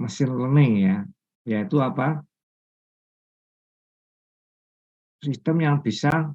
machine learning ya, yaitu apa? Sistem yang bisa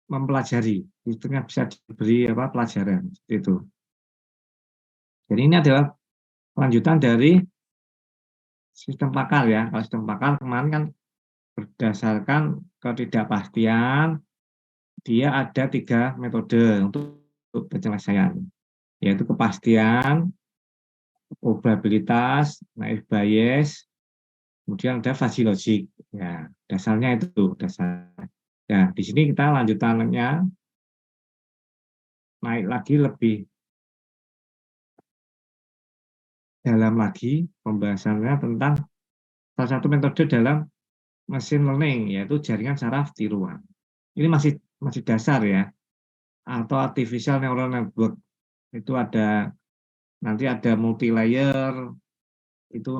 mempelajari, sistemnya bisa diberi apa pelajaran seperti itu. Jadi ini adalah lanjutan dari sistem pakar ya. Kalau sistem pakar kemarin kan berdasarkan ketidakpastian, dia ada 3 metode untuk penyelesaian, yaitu kepastian, probabilitas, naive Bayes, kemudian ada fuzzy logic. Ya, dasarnya itu dasar. Ya, di sini kita lanjutannya naik lagi lebih dalam lagi pembahasannya tentang salah satu metode dalam machine learning, yaitu jaringan saraf tiruan. Ini masih dasar ya, atau artificial neural network. Itu ada nanti ada multi layer, itu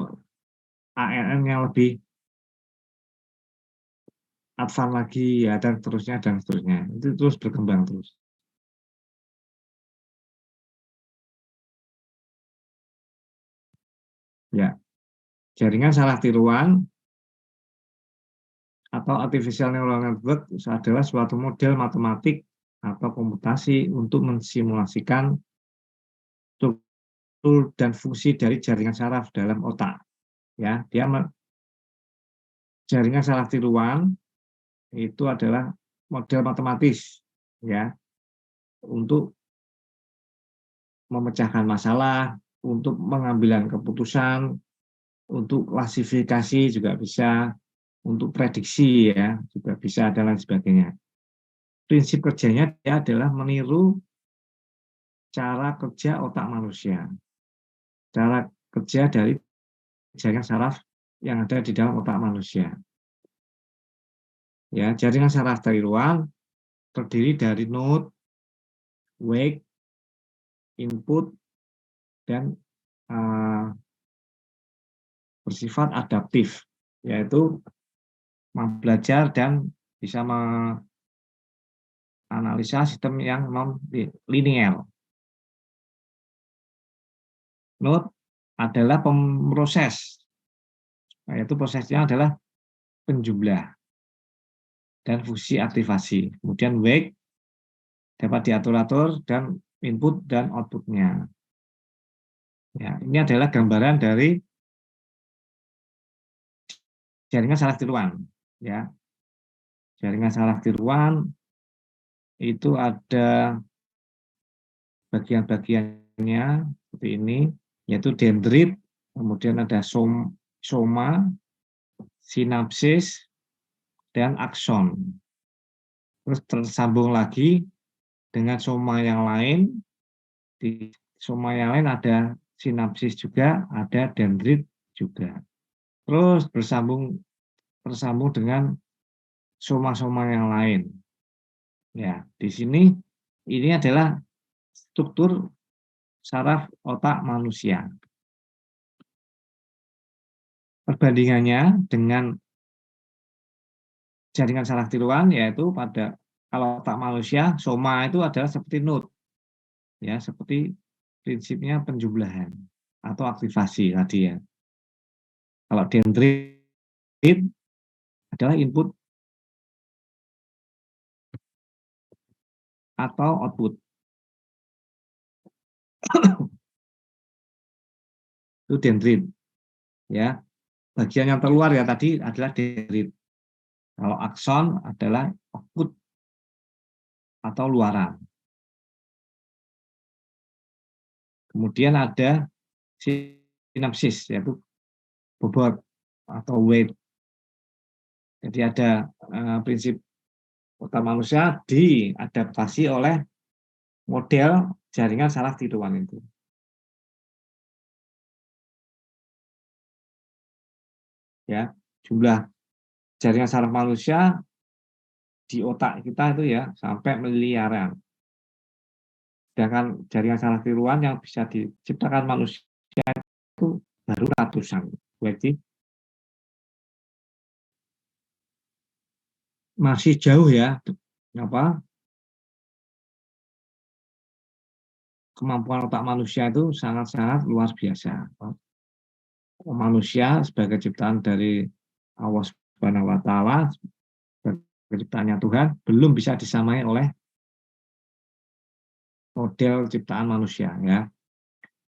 ANN yang lebih advance lagi ya, dan seterusnya. Itu terus berkembang terus. Ya, jaringan saraf tiruan atau artificial neural network adalah suatu model matematik atau komputasi untuk mensimulasikan struktur dan fungsi dari jaringan saraf dalam otak. Ya, jaringan saraf tiruan itu adalah model matematis ya, untuk memecahkan masalah, untuk mengambil keputusan, untuk klasifikasi juga bisa, untuk prediksi ya juga bisa, dan lain sebagainya. Prinsip kerjanya dia adalah meniru cara kerja otak manusia, cara kerja dari jaringan saraf yang ada di dalam otak manusia. Ya, jaringan saraf tiruan terdiri dari node, wake, input, dan bersifat adaptif, yaitu belajar dan bisa menganalisa sistem yang non linear. Node adalah pemroses, yaitu prosesnya adalah penjumlah dan fungsi aktivasi. Kemudian wake dapat diatur-atur dan input dan outputnya. Ya, ini adalah gambaran dari jaringan saraf tiruan. Ya, jaringan saraf tiruan itu ada bagian-bagiannya seperti ini, yaitu dendrit, kemudian ada soma, sinapsis, dan akson. Terus tersambung lagi dengan soma yang lain. Di soma yang lain ada sinapsis juga, ada dendrit juga. Terus tersambung dengan soma-soma yang lain. Ya, di sini ini adalah struktur saraf otak manusia. Perbandingannya dengan jaringan saraf tiruan yaitu pada kalau otak manusia, soma itu adalah seperti node, ya seperti prinsipnya penjumlahan atau aktivasi tadi ya. Kalau dendrit adalah input atau output. Itu dendrit, ya. Bagian yang terluar ya tadi adalah dendrit. Kalau akson adalah output atau luaran. Kemudian ada sinapsis, yaitu bobot atau weight. Jadi ada prinsip otak manusia diadaptasi oleh model jaringan saraf tiruan itu. Ya, jumlah jaringan saraf manusia di otak kita itu ya sampai miliaran. Sedangkan jaringan saraf tiruan yang bisa diciptakan manusia itu baru ratusan. Berarti masih jauh ya apa kemampuan otak manusia itu sangat-sangat luar biasa. Manusia sebagai ciptaan dari Allah Subhanahu wa taala, sebagai ciptaannya Tuhan, belum bisa disamai oleh model ciptaan manusia ya.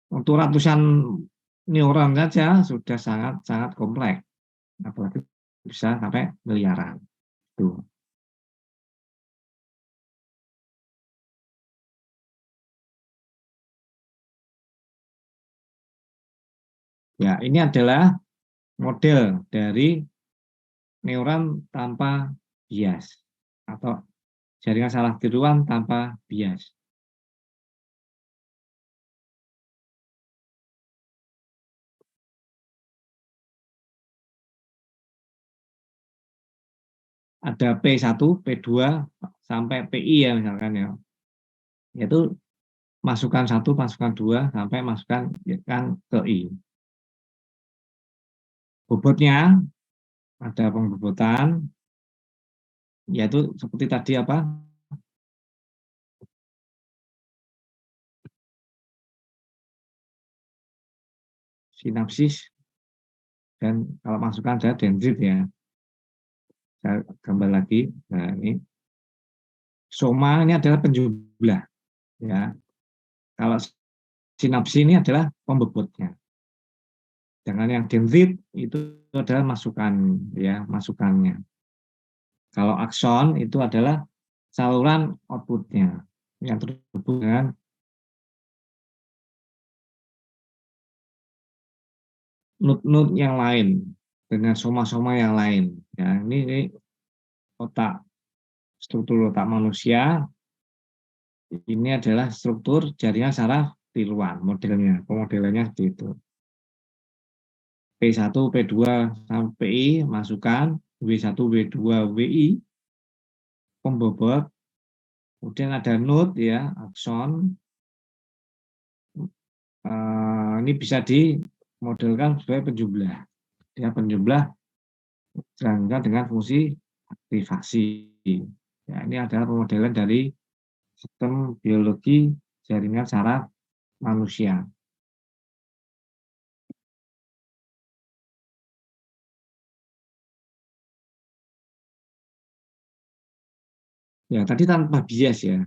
Untuk ratusan neuron saja sudah sangat-sangat kompleks, apalagi bisa sampai miliaran. Tuh. Ya, ini adalah model dari neuron tanpa bias atau jaringan saraf tiruan tanpa bias. Ada P1, P2 sampai PI ya misalkan ya. Yaitu masukan 1, masukan 2 sampai masukan kan ke I. Bobotnya ada pembobotan yaitu seperti tadi apa? Sinapsis dan kalau masukan saya dendrit ya. Saya gambar lagi. Nah, ini soma ini adalah penjumlah ya. Kalau sinapsis ini adalah pembobotnya. Dengan yang dendrit itu adalah masukan ya, masukannya. Kalau akson itu adalah saluran outputnya yang terhubung dengan node-node yang lain, dengan soma-soma yang lain. Ya, ini otak, struktur otak manusia, ini adalah struktur jaringan saraf tiruan, modelnya, pemodelannya seperti itu. P1, P2 sampai I, masukan, W1, W2, WI, pembobot, kemudian ada node ya, akson, ini bisa dimodelkan sebagai penjumlah. Ya, penjumlah dilanjutkan dengan fungsi aktivasi. Ya, ini adalah pemodelan dari sistem biologi jaringan saraf manusia. Ya, tadi tanpa bias ya.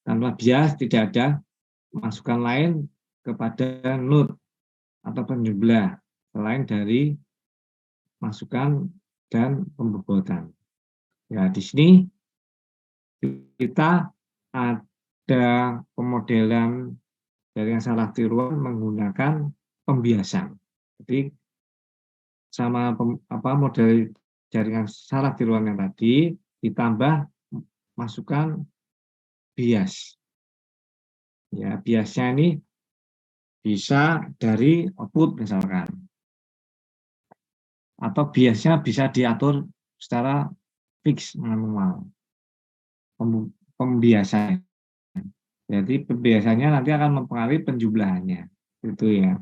Tanpa bias tidak ada masukan lain kepada node atau penjumlah selain dari masukan dan pembobotan. Ya, di sini kita ada pemodelan jaringan saraf tiruan menggunakan pembiasan. Jadi sama model jaringan saraf tiruan yang tadi ditambah masukan bias. Ya, biasnya ini bisa dari output misalkan. Atau biasnya bisa diatur secara fix manual. Pembiasan. Jadi pembiasannya nanti akan mempengaruhi penjumlahannya. Itu ya.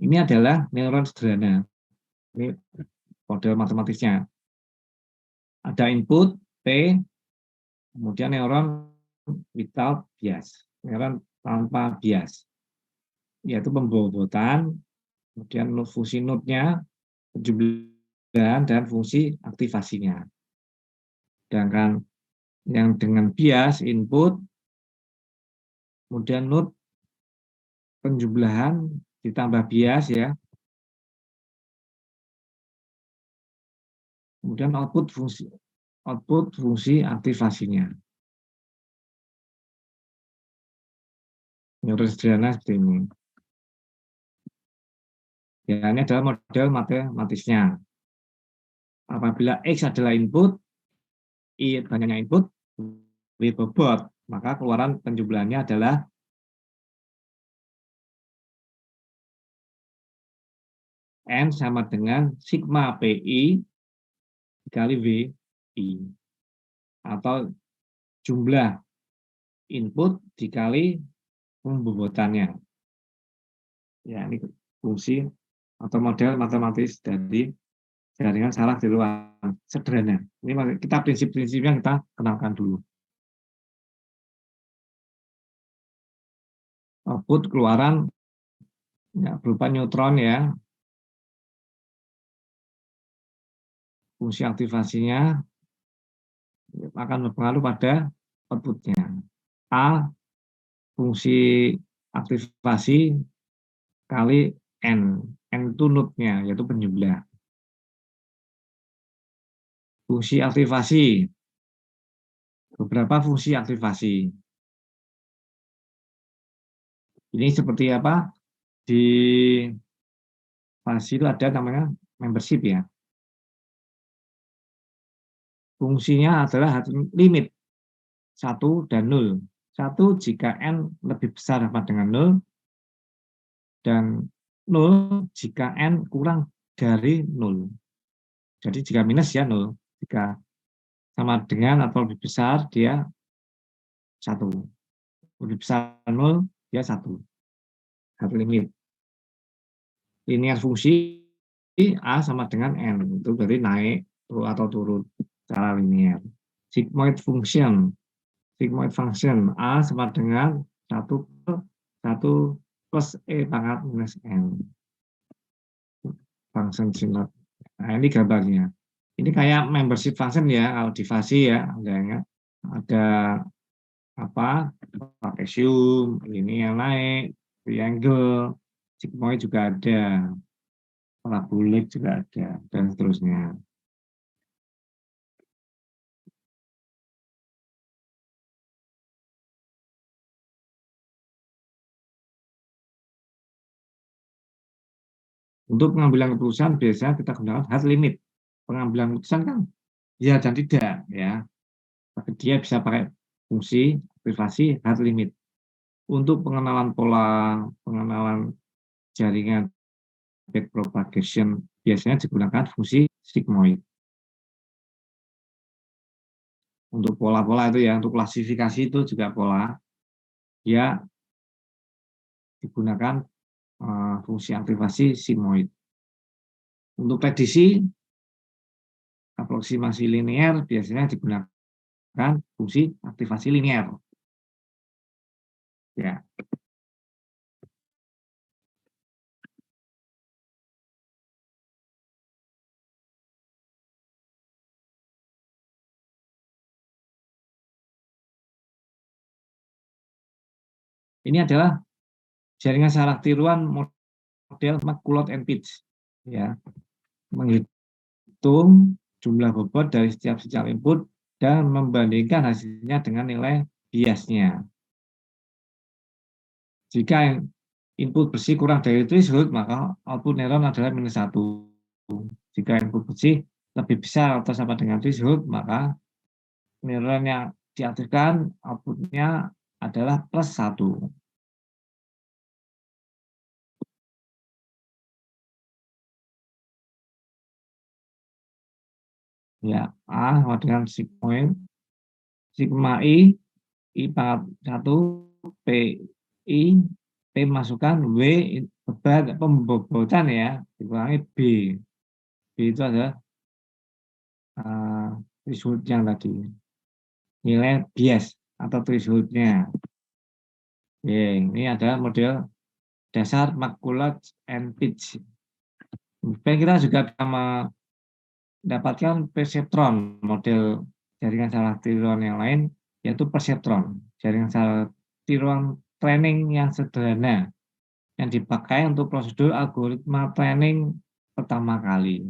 Ini adalah neuron sederhana. Ini model matematisnya. Ada input P, kemudian neuron without bias, neuron tanpa bias, yaitu pembobotan, kemudian fungsi node-nya, penjumlahan, dan fungsi aktivasinya. Sedangkan yang dengan bias, input, kemudian node, penjumlahan, ditambah bias ya, kemudian output fungsi aktivasinya. Neuron sederhana seperti ini. Ya, ini adalah model matematisnya. Apabila X adalah input, I banyaknya input, W bobot, maka keluaran penjumlahannya adalah N sama dengan sigma PI dikali WI. Atau jumlah input dikali pembobotannya. Ya, ini fungsi atau model matematis dari jaringan saraf di ruang sederhana. Ini kita prinsip-prinsipnya kita kenalkan dulu. Output keluaran ya, berupa neutron ya. Fungsi aktivasinya akan berpengaruh pada outputnya. A, fungsi aktivasi kali N. N itu node-nya, yaitu penjumlah. Fungsi aktivasi. Beberapa fungsi aktivasi. Ini seperti apa? Di fungsi itu ada namanya membership ya. Fungsinya adalah limit 1 dan 0. 1 jika N lebih besar sama dengan 0, dan 0 jika N kurang dari 0. Jadi jika minus ya 0. Jika sama dengan atau lebih besar, dia 1. Lebih besar 0, dia 1. Hard limit. Linear fungsi A sama dengan N. Itu berarti naik atau turun secara linear. Sigmoid function. Sigmoid function A sama dengan 1 plus E pangkat minus N. Function sigmoid. Nah, ini gambarnya. Ini kayak membership function ya, kalau di fasi ya, ada apa, trapesium, ini yang naik, triangle, sigmoid juga ada, parabolik juga ada, dan seterusnya. Untuk pengambilan keputusan biasanya kita gunakan hard limit. Pengambilan keputusan kan ya dan tidak ya. Tapi dia bisa pakai fungsi aktivasi hard limit. Untuk pengenalan pola, pengenalan jaringan backpropagation biasanya digunakan fungsi sigmoid. Untuk pola-pola itu ya, untuk klasifikasi itu juga pola, ya digunakan fungsi aktivasi sigmoid. Untuk prediksi, aproksimasi linear biasanya digunakan fungsi aktivasi linear. Ya. Ini adalah jaringan saraf tiruan model McCulloch and Pitts. Ya. Menghitung jumlah bobot dari setiap sinyal input dan membandingkan hasilnya dengan nilai biasnya. Jika input bersih kurang dari threshold, maka output neuron adalah minus 1. Jika input bersih lebih besar atau sama dengan threshold, maka neuron yang diaktifkan outputnya adalah plus 1. Ya, A sama dengan sigma I pangkat 1, P I, P masukkan, W beban pembobotan ya, dikurangi B. B itu adalah threshold yang tadi. Nilai bias atau threshold-nya. Ini adalah model dasar McCulloch and Pitts. Kita juga bisa mendapatkan perseptron, model jaringan saraf tiruan yang lain, yaitu perseptron, jaringan saraf tiruan training yang sederhana, yang dipakai untuk prosedur algoritma training pertama kali.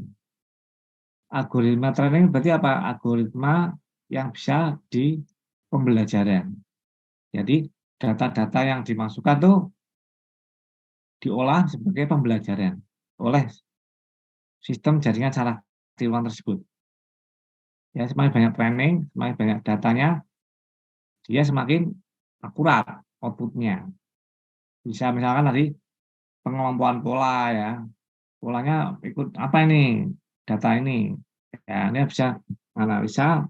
Algoritma training berarti apa? Algoritma yang bisa di pembelajaran. Jadi data-data yang dimasukkan tuh diolah sebagai pembelajaran oleh sistem jaringan saraf tiruan tersebut. Ya, semakin banyak training, semakin banyak datanya, dia semakin akurat outputnya. Bisa misalkan tadi pengelompokan pola ya, polanya ikut apa ini, data ini. Ya, ini bisa analisa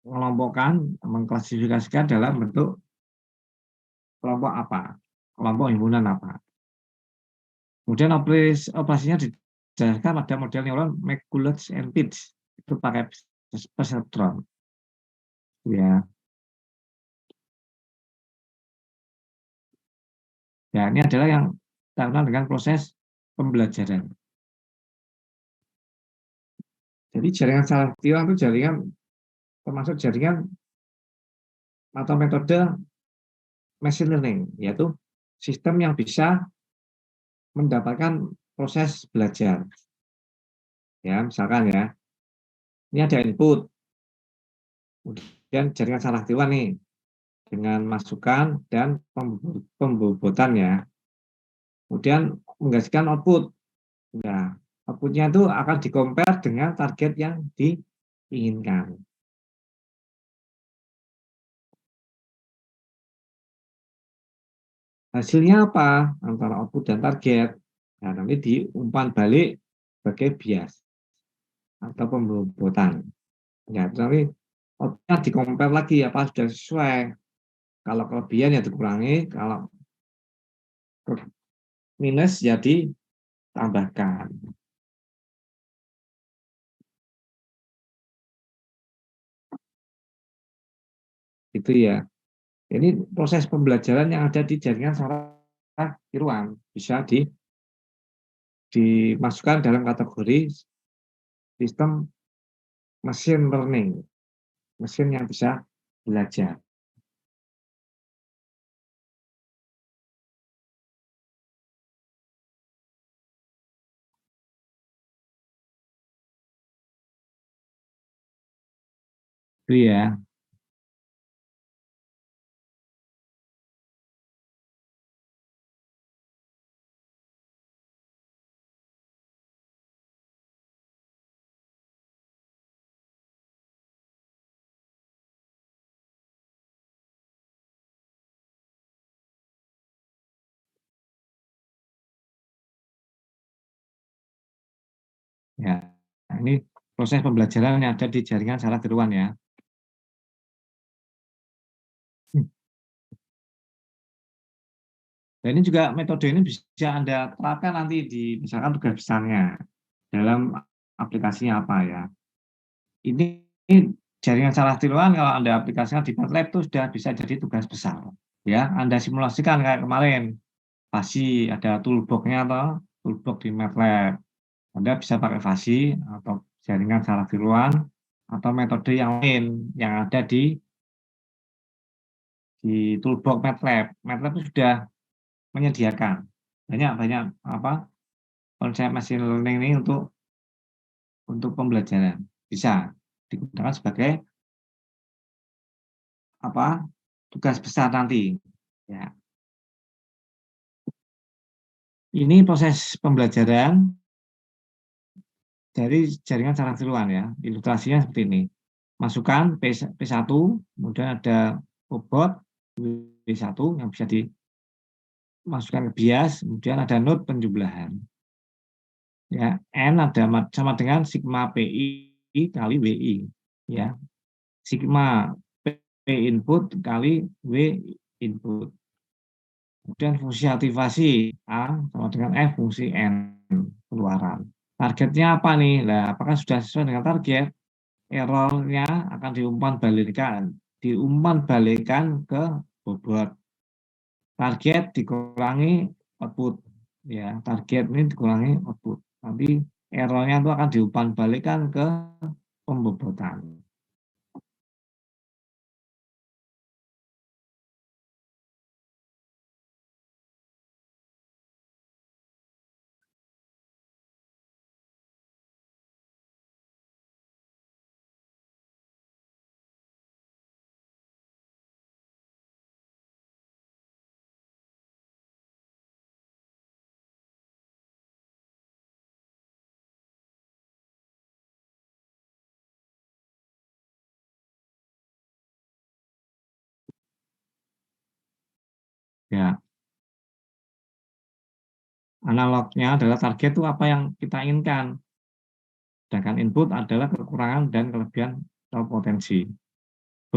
mengelompokkan, mengklasifikasikan dalam bentuk kelompok apa, kelompok himpunan apa. Kemudian operasinya dijelaskan pada model neuron McCulloch and Pitts, itu pakai perseptron. Ya, ya ini adalah yang kita kenal dengan proses pembelajaran. Jadi jaringan saraf tilang itu jaringan termasuk jaringan atau metode machine learning, yaitu sistem yang bisa mendapatkan proses belajar. Ya, misalkan ya, ini ada input, kemudian jaringan saraf tilang nih dengan masukan dan pembobotan ya. Kemudian menghasilkan output. Nah, outputnya itu akan di-compare dengan target yang diinginkan. Hasilnya apa? Antara output dan target. Nah, nanti diumpan balik sebagai bias atau pembobotan. Ya, nanti outputnya di-compare lagi apa sudah sesuai. Kalau kelebihan ya dikurangi, kalau minus ya ditambahkan. Itu ya. Ini proses pembelajaran yang ada di jaringan saraf tiruan bisa dimasukkan dalam kategori sistem machine learning, mesin yang bisa belajar. Itu ya. Ya. Nah, ini proses pembelajaran yang ada di jaringan saraf tiruan ya. Dan ini juga metode ini bisa Anda terapkan nanti di misalkan tugas besarnya dalam aplikasinya apa ya. Ini jaringan saraf tiruan kalau Anda aplikasikan di MATLAB itu sudah bisa jadi tugas besar. Ya, Anda simulasikan kayak kemarin. Pasti ada toolbox-nya atau toolbox di MATLAB. Anda bisa pakai fasi atau jaringan saraf tiruan atau metode yang lain yang ada di toolbox MATLAB. MATLAB itu sudah menyediakan banyak banyak apa konsep machine learning ini untuk pembelajaran bisa digunakan sebagai apa tugas besar nanti. Ya, ini proses pembelajaran dari jaringan saraf tiruan ya. Ilustrasinya seperti ini. Masukkan P1, kemudian ada bobot W1 yang bisa dimasukkan ke bias, kemudian ada node penjumlahan. Ya, N ada sama dengan sigma PI kali WI. Ya, sigma P input kali W input. Kemudian fungsi aktivasi A sama dengan F fungsi N keluaran. Targetnya apa nih? Nah, apakah sudah sesuai dengan target? Errornya akan diumpan balikan ke bobot. Target dikurangi output, ya target ini dikurangi output. Nanti errornya itu akan diumpan balikan ke pembobotan. Ya, analognya adalah target itu apa yang kita inginkan. Sedangkan input adalah kekurangan dan kelebihan atau potensi.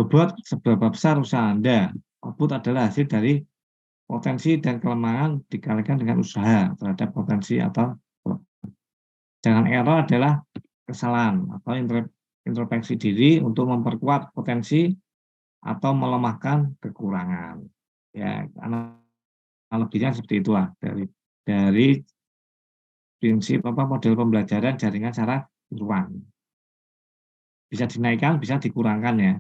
Bobot seberapa besar usaha Anda? Output adalah hasil dari potensi dan kelemahan dikalikan dengan usaha terhadap potensi atau jangan error adalah kesalahan atau introspeksi diri untuk memperkuat potensi atau melemahkan kekurangan. Ya, analoginya seperti itulah dari prinsip model pembelajaran jaringan secara ruang. Bisa dinaikkan, bisa dikurangkan ya.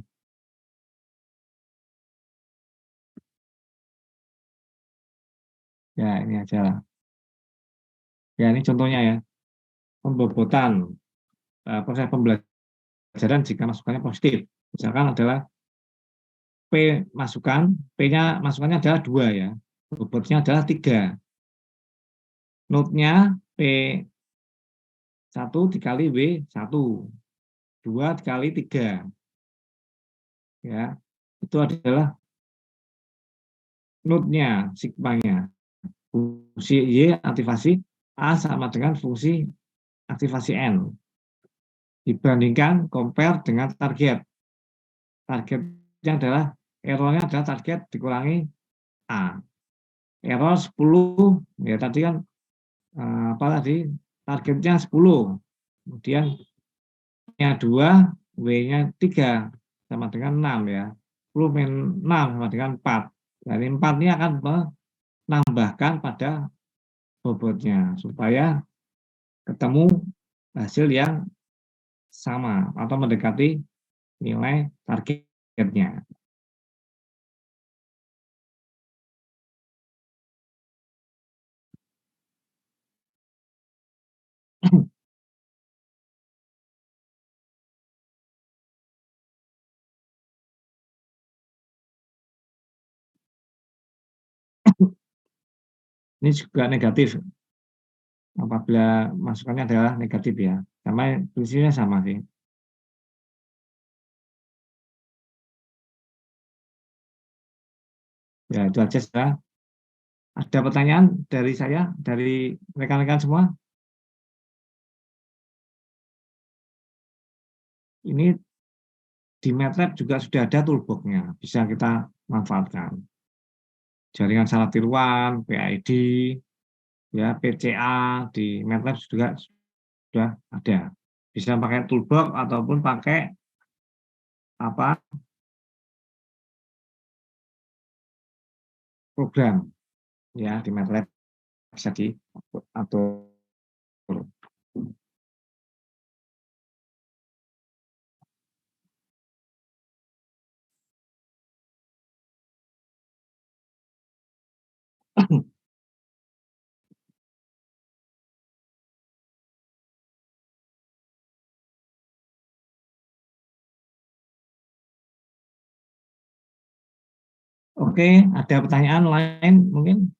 Ya, ini aja lah. Ya, ini contohnya ya. Pembobotan proses pembelajaran jika masukannya positif. Misalkan adalah P masukan, P-nya masukannya adalah 2 ya. Bobotnya adalah 3. Notnya P1 dikali W1. 2 dikali 3. Ya. Itu adalah notnya, sigmanya. Fungsi Y aktivasi A sama dengan fungsi aktivasi N. Dibandingkan compare dengan target. Targetnya adalah errornya adalah target dikurangi A. Error 10, ya tadi kan apa tadi targetnya 10. Kemudian nya 2, W-nya 3 sama dengan 6 ya. 10 min 6 sama dengan 4. Dari 4 ini akan menambahkan pada bobotnya supaya ketemu hasil yang sama atau mendekati nilai targetnya. Ini juga negatif apabila masukannya adalah negatif ya. Sama prinsipnya sama sih. Ya itu aja sudah. Ada pertanyaan dari saya, dari rekan-rekan semua? Ini di MATLAB juga sudah ada toolbox-nya, bisa kita manfaatkan. Jaringan salah tiruan, PID, ya PCA di MATLAB juga sudah ada. Bisa pakai toolbox ataupun pakai apa program ya di MATLAB bisa diatur. Oke, ada pertanyaan lain mungkin?